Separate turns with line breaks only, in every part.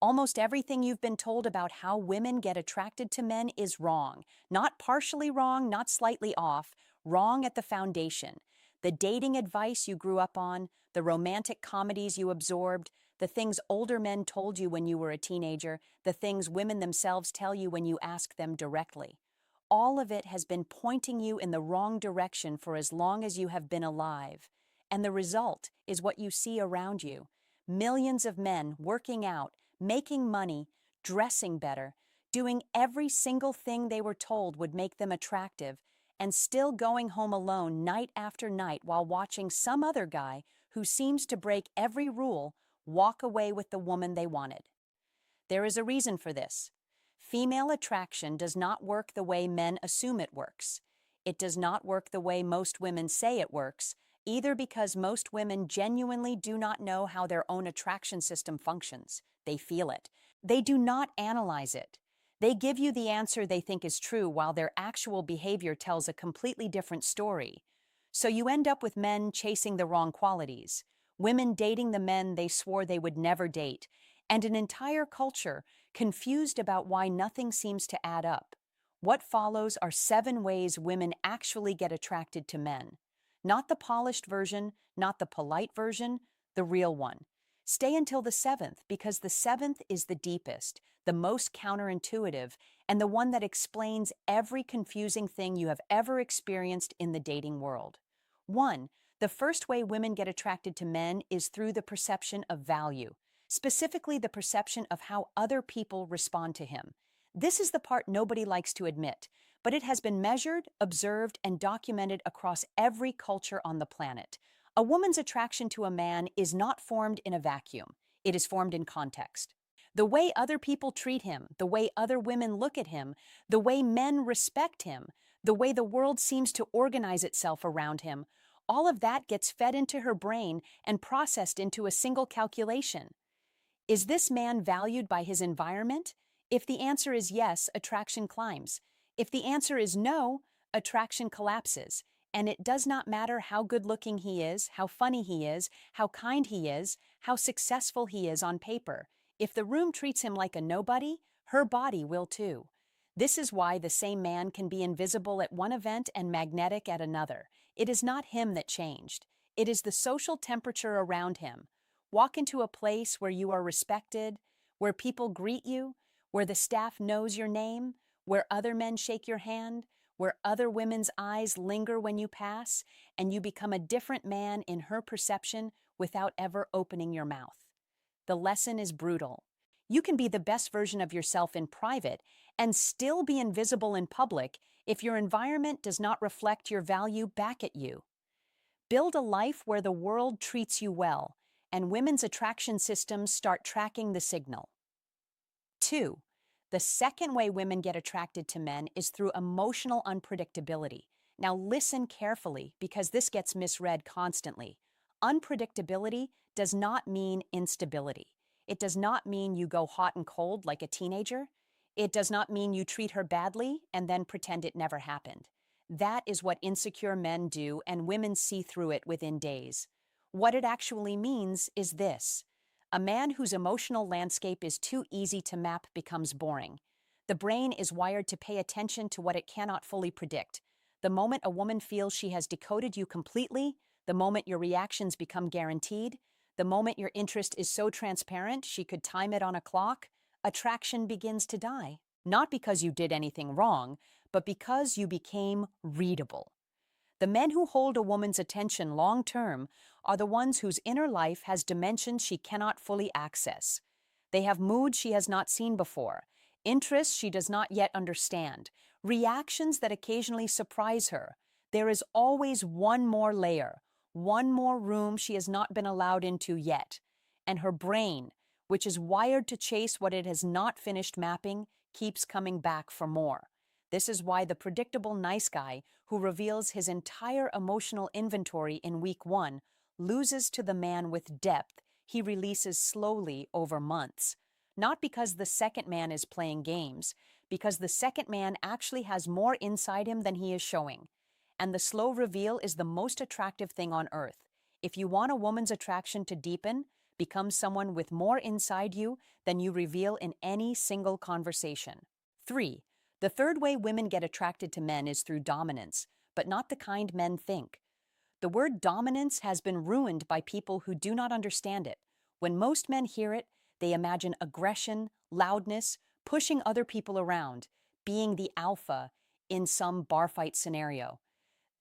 Almost everything you've been told about how women get attracted to men is wrong. Not partially wrong, not slightly off, wrong at the foundation. The dating advice you grew up on, the romantic comedies you absorbed, the things older men told you when you were a teenager, the things women themselves tell you when you ask them directly. All of it has been pointing you in the wrong direction for as long as you have been alive. And the result is what you see around you. Millions of men working out, making money, dressing better, doing every single thing they were told would make them attractive, and still going home alone night after night while watching some other guy who seems to break every rule walk away with the woman they wanted. There is a reason for this. Female attraction does not work the way men assume it works. It does not work the way most women say it works, either because most women genuinely do not know how their own attraction system functions. They feel it. They do not analyze it. They give you the answer they think is true while their actual behavior tells a completely different story. So you end up with men chasing the wrong qualities, women dating the men they swore they would never date, and an entire culture confused about why nothing seems to add up. What follows are 7 ways women actually get attracted to men. Not the polished version, not the polite version, the real one. Stay until the 7th, because the 7th is the deepest, the most counterintuitive, and the one that explains every confusing thing you have ever experienced in the dating world. 1. The first way women get attracted to men is through the perception of value, specifically the perception of how other people respond to him. This is the part nobody likes to admit, but it has been measured, observed, and documented across every culture on the planet. A woman's attraction to a man is not formed in a vacuum. It is formed in context. The way other people treat him, the way other women look at him, the way men respect him, the way the world seems to organize itself around him, all of that gets fed into her brain and processed into a single calculation. Is this man valued by his environment? If the answer is yes, attraction climbs. If the answer is no, attraction collapses. And it does not matter how good-looking he is, how funny he is, how kind he is, how successful he is on paper. If the room treats him like a nobody, her body will too. This is why the same man can be invisible at one event and magnetic at another. It is not him that changed. It is the social temperature around him. Walk into a place where you are respected, where people greet you, where the staff knows your name, where other men shake your hand, where other women's eyes linger when you pass, and you become a different man in her perception without ever opening your mouth. The lesson is brutal. You can be the best version of yourself in private and still be invisible in public if your environment does not reflect your value back at you. Build a life where the world treats you well, and women's attraction systems start tracking the signal. 2. The second way women get attracted to men is through emotional unpredictability. Now listen carefully, because this gets misread constantly. Unpredictability does not mean instability. It does not mean you go hot and cold like a teenager. It does not mean you treat her badly and then pretend it never happened. That is what insecure men do, and women see through it within days. What it actually means is this. A man whose emotional landscape is too easy to map becomes boring. The brain is wired to pay attention to what it cannot fully predict. The moment a woman feels she has decoded you completely, the moment your reactions become guaranteed, the moment your interest is so transparent she could time it on a clock, attraction begins to die. Not because you did anything wrong, but because you became readable. The men who hold a woman's attention long-term are the ones whose inner life has dimensions she cannot fully access. They have moods she has not seen before, interests she does not yet understand, reactions that occasionally surprise her. There is always one more layer, one more room she has not been allowed into yet. And her brain, which is wired to chase what it has not finished mapping, keeps coming back for more. This is why the predictable nice guy who reveals his entire emotional inventory in week 1 loses to the man with depth he releases slowly over months. Not because the second man is playing games, because the second man actually has more inside him than he is showing. And the slow reveal is the most attractive thing on earth. If you want a woman's attraction to deepen, Become someone with more inside you than you reveal in any single conversation. 3. The third way women get attracted to men is through dominance, but not the kind men think. The word dominance has been ruined by people who do not understand it. When most men hear it, they imagine aggression, loudness, pushing other people around, being the alpha in some bar fight scenario.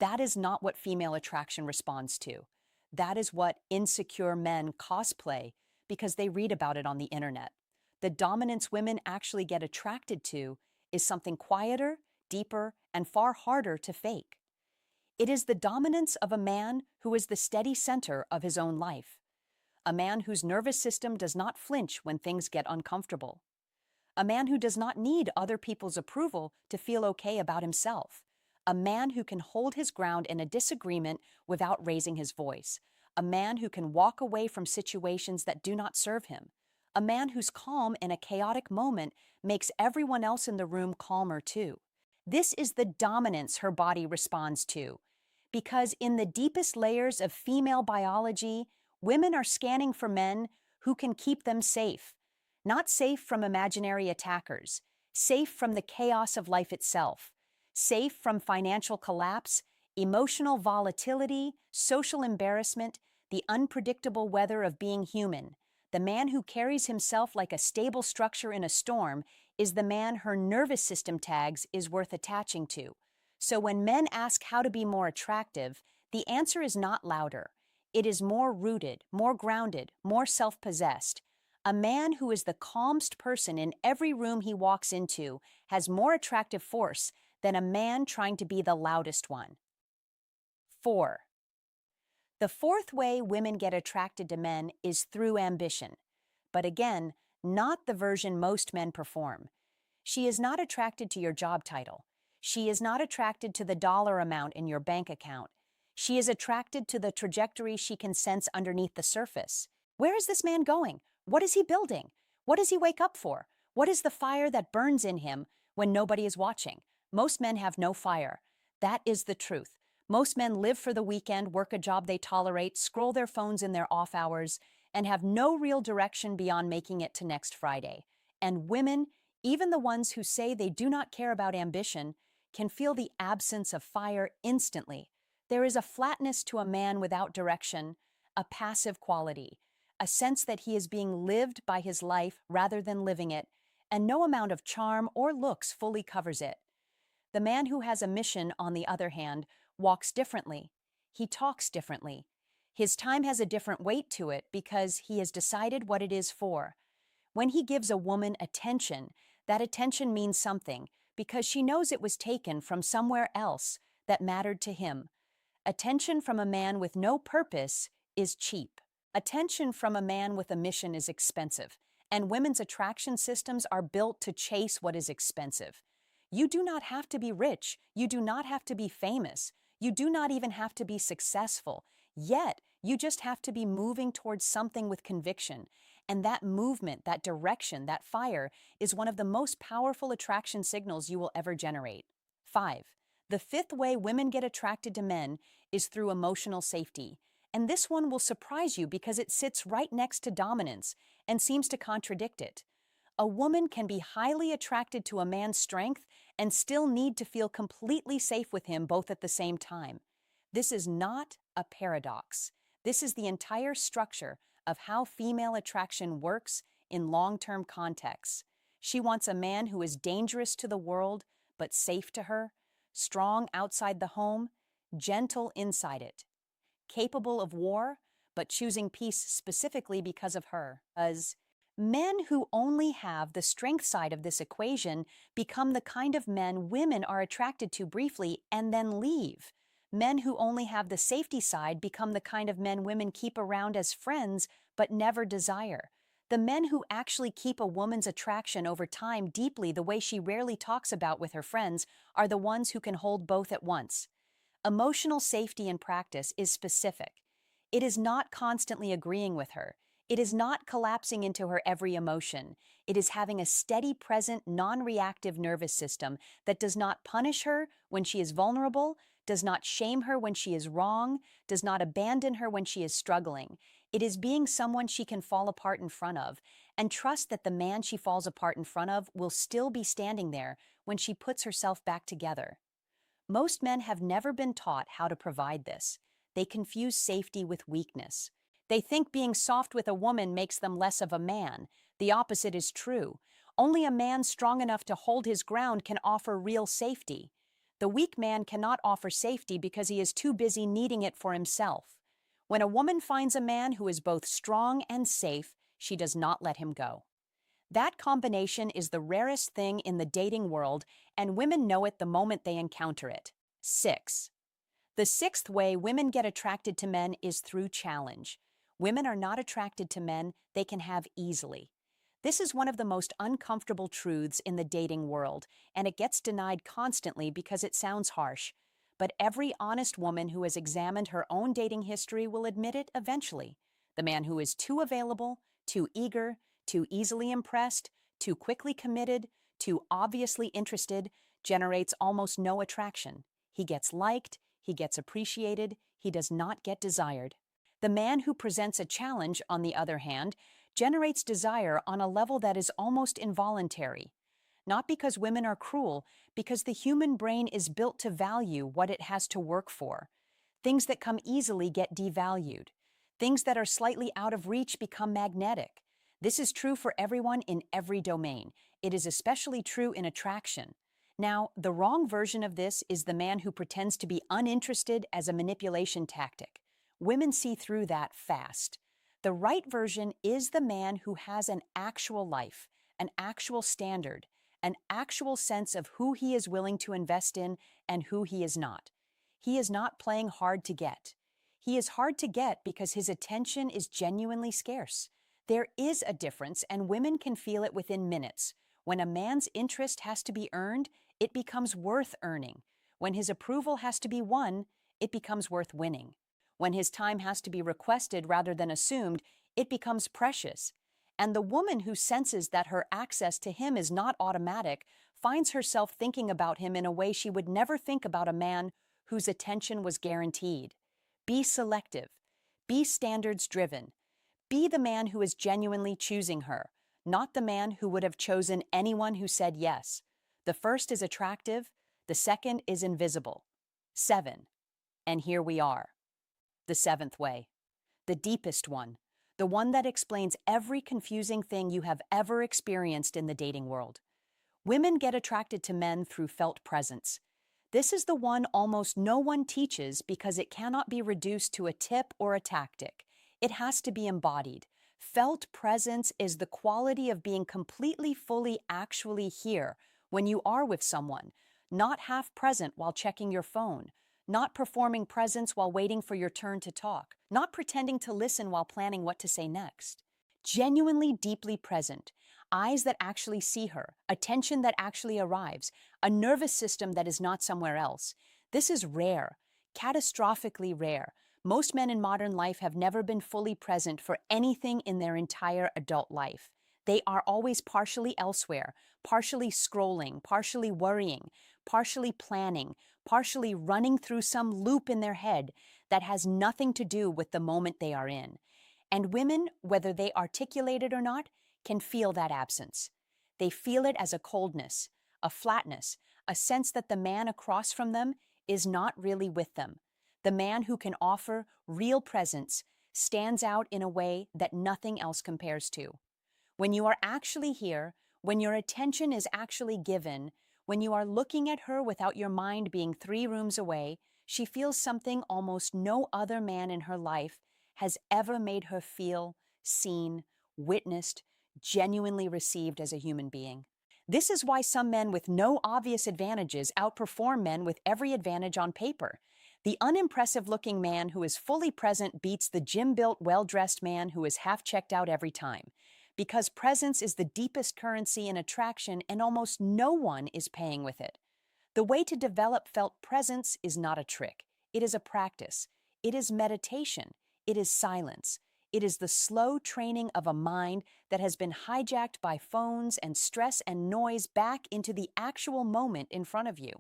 That is not what female attraction responds to. That is what insecure men cosplay because they read about it on the internet. The dominance women actually get attracted to is something quieter, deeper, and far harder to fake. It is the dominance of a man who is the steady center of his own life, a man whose nervous system does not flinch when things get uncomfortable, a man who does not need other people's approval to feel okay about himself, a man who can hold his ground in a disagreement without raising his voice, a man who can walk away from situations that do not serve him, a man whose calm in a chaotic moment makes everyone else in the room calmer too. This is the dominance her body responds to, because in the deepest layers of female biology, women are scanning for men who can keep them safe. Not safe from imaginary attackers, safe from the chaos of life itself, safe from financial collapse, emotional volatility, social embarrassment, the unpredictable weather of being human. The man who carries himself like a stable structure in a storm is the man her nervous system tags is worth attaching to. So when men ask how to be more attractive, the answer is not louder. It is more rooted, more grounded, more self-possessed. A man who is the calmest person in every room he walks into has more attractive force than a man trying to be the loudest one. 4. The fourth way women get attracted to men is through ambition. But again, not the version most men perform. She is not attracted to your job title. She is not attracted to the dollar amount in your bank account. She is attracted to the trajectory she can sense underneath the surface. Where is this man going? What is he building? What does he wake up for? What is the fire that burns in him when nobody is watching? Most men have no fire. That is the truth. Most men live for the weekend, work a job they tolerate, scroll their phones in their off hours, and have no real direction beyond making it to next Friday. And women, even the ones who say they do not care about ambition, can feel the absence of fire instantly. There is a flatness to a man without direction, a passive quality, a sense that he is being lived by his life rather than living it, and no amount of charm or looks fully covers it. The man who has a mission, on the other hand, walks differently. He talks differently. His time has a different weight to it because he has decided what it is for. When he gives a woman attention, that attention means something because she knows it was taken from somewhere else that mattered to him. Attention from a man with no purpose is cheap. Attention from a man with a mission is expensive, and women's attraction systems are built to chase what is expensive. You do not have to be rich. You do not have to be famous. You do not even have to be successful. Yet, you just have to be moving towards something with conviction. And that movement, that direction, that fire is one of the most powerful attraction signals you will ever generate. 5. The fifth way women get attracted to men is through emotional safety. And this one will surprise you because it sits right next to dominance and seems to contradict it. A woman can be highly attracted to a man's strength and still need to feel completely safe with him both at the same time. This is not a paradox. This is the entire structure of how female attraction works in long-term contexts. She wants a man who is dangerous to the world but safe to her, strong outside the home, gentle inside it, capable of war but choosing peace specifically because of her. As men who only have the strength side of this equation become the kind of men women are attracted to briefly and then leave. Men who only have the safety side become the kind of men women keep around as friends but never desire. The men who actually keep a woman's attraction over time deeply the way she rarely talks about with her friends are the ones who can hold both at once. Emotional safety in practice is specific. It is not constantly agreeing with her. It is not collapsing into her every emotion. It is having a steady, present, non-reactive nervous system that does not punish her when she is vulnerable, does not shame her when she is wrong, does not abandon her when she is struggling. It is being someone she can fall apart in front of and trust that the man she falls apart in front of will still be standing there when she puts herself back together. Most men have never been taught how to provide this. They confuse safety with weakness. They think being soft with a woman makes them less of a man. The opposite is true. Only a man strong enough to hold his ground can offer real safety. The weak man cannot offer safety because he is too busy needing it for himself. When a woman finds a man who is both strong and safe, she does not let him go. That combination is the rarest thing in the dating world, and women know it the moment they encounter it. 6. The sixth way women get attracted to men is through challenge. Women are not attracted to men they can have easily. This is one of the most uncomfortable truths in the dating world, and it gets denied constantly because it sounds harsh. But every honest woman who has examined her own dating history will admit it eventually. The man who is too available, too eager, too easily impressed, too quickly committed, too obviously interested, generates almost no attraction. He gets liked, he gets appreciated, he does not get desired. The man who presents a challenge, on the other hand, generates desire on a level that is almost involuntary. Not because women are cruel, because the human brain is built to value what it has to work for. Things that come easily get devalued. Things that are slightly out of reach become magnetic. This is true for everyone in every domain. It is especially true in attraction. Now, the wrong version of this is the man who pretends to be uninterested as a manipulation tactic. Women see through that fast. The right version is the man who has an actual life, an actual standard, an actual sense of who he is willing to invest in and who he is not. He is not playing hard to get. He is hard to get because his attention is genuinely scarce. There is a difference, and women can feel it within minutes. When a man's interest has to be earned, it becomes worth earning. When his approval has to be won, it becomes worth winning. When his time has to be requested rather than assumed, it becomes precious. And the woman who senses that her access to him is not automatic finds herself thinking about him in a way she would never think about a man whose attention was guaranteed. Be selective. Be standards-driven. Be the man who is genuinely choosing her, not the man who would have chosen anyone who said yes. The first is attractive, the second is invisible. 7. And here we are. The seventh way. The deepest one. The one that explains every confusing thing you have ever experienced in the dating world. Women get attracted to men through felt presence. This is the one almost no one teaches because it cannot be reduced to a tip or a tactic. It has to be embodied. Felt presence is the quality of being completely, fully, actually here when you are with someone, not half present while checking your phone, not performing presence while waiting for your turn to talk, not pretending to listen while planning what to say next. Genuinely deeply present, eyes that actually see her, attention that actually arrives, a nervous system that is not somewhere else. This is rare, catastrophically rare. Most men in modern life have never been fully present for anything in their entire adult life. They are always partially elsewhere, partially scrolling, partially worrying, partially planning, partially running through some loop in their head that has nothing to do with the moment they are in. And women, whether they articulate it or not, can feel that absence. They feel it as a coldness, a flatness, a sense that the man across from them is not really with them. The man who can offer real presence stands out in a way that nothing else compares to. When you are actually here, when your attention is actually given, when you are looking at her without your mind being 3 rooms away, she feels something almost no other man in her life has ever made her feel, seen, witnessed, genuinely received as a human being. This is why some men with no obvious advantages outperform men with every advantage on paper. The unimpressive-looking man who is fully present beats the gym-built, well-dressed man who is half checked out every time. Because presence is the deepest currency in attraction and almost no one is paying with it. The way to develop felt presence is not a trick. It is a practice. It is meditation. It is silence. It is the slow training of a mind that has been hijacked by phones and stress and noise back into the actual moment in front of you.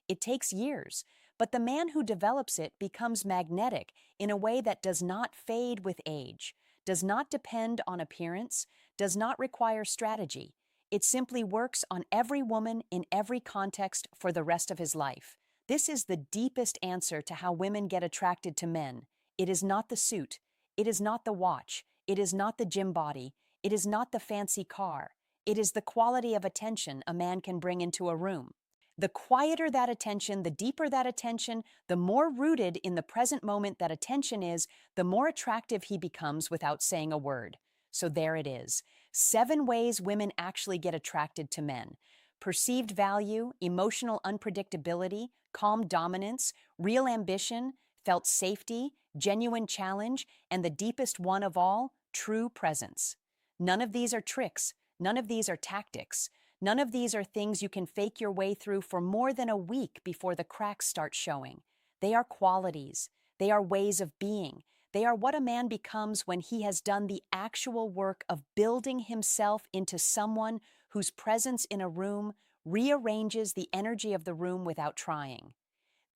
It takes years, But the man who develops it becomes magnetic in a way that does not fade with age, does not depend on appearance, does not require strategy. It simply works on every woman in every context for the rest of his life. This is the deepest answer to how women get attracted to men. It is not the suit. It is not the watch. It is not the gym body. It is not the fancy car. It is the quality of attention a man can bring into a room. The quieter that attention, the deeper that attention, the more rooted in the present moment that attention is, the more attractive he becomes without saying a word. So there it is. 7 ways women actually get attracted to men. Perceived value, emotional unpredictability, calm dominance, real ambition, felt safety, genuine challenge, and the deepest one of all, true presence. None of these are tricks. None of these are tactics. None of these are things you can fake your way through for more than a week before the cracks start showing. They are qualities. They are ways of being. They are what a man becomes when he has done the actual work of building himself into someone whose presence in a room rearranges the energy of the room without trying.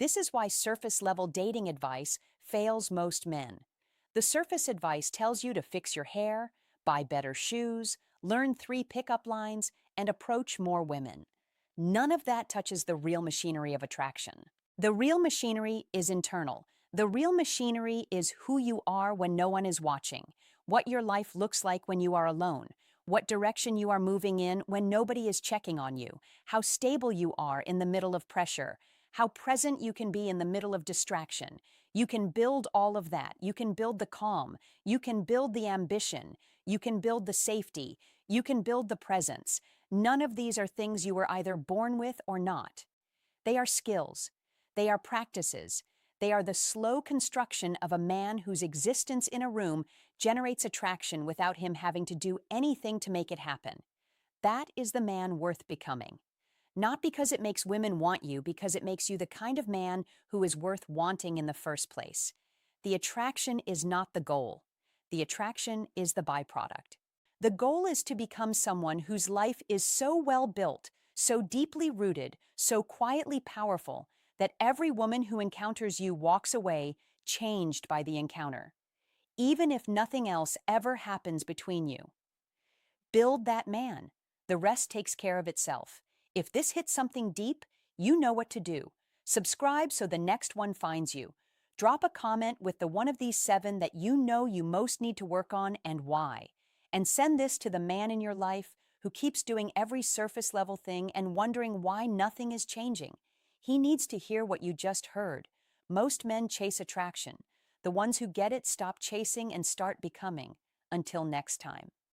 This is why surface-level dating advice fails most men. The surface advice tells you to fix your hair, buy better shoes, learn 3 pickup lines, and approach more women. None of that touches the real machinery of attraction. The real machinery is internal. The real machinery is who you are when no one is watching, what your life looks like when you are alone, what direction you are moving in when nobody is checking on you, how stable you are in the middle of pressure, how present you can be in the middle of distraction. You can build all of that. You can build the calm. You can build the ambition. You can build the safety. You can build the presence. None of these are things you were either born with or not. They are skills. They are practices. They are the slow construction of a man whose existence in a room generates attraction without him having to do anything to make it happen. That is the man worth becoming. Not because it makes women want you, because it makes you the kind of man who is worth wanting in the first place. The attraction is not the goal. The attraction is the byproduct. The goal is to become someone whose life is so well built, so deeply rooted, so quietly powerful, that every woman who encounters you walks away changed by the encounter, even if nothing else ever happens between you. Build that man. The rest takes care of itself. If this hits something deep, you know what to do. Subscribe so the next one finds you. Drop a comment with the one of these 7 that you know you most need to work on and why. And send this to the man in your life who keeps doing every surface level thing and wondering why nothing is changing. He needs to hear what you just heard. Most men chase attraction. The ones who get it stop chasing and start becoming. Until next time.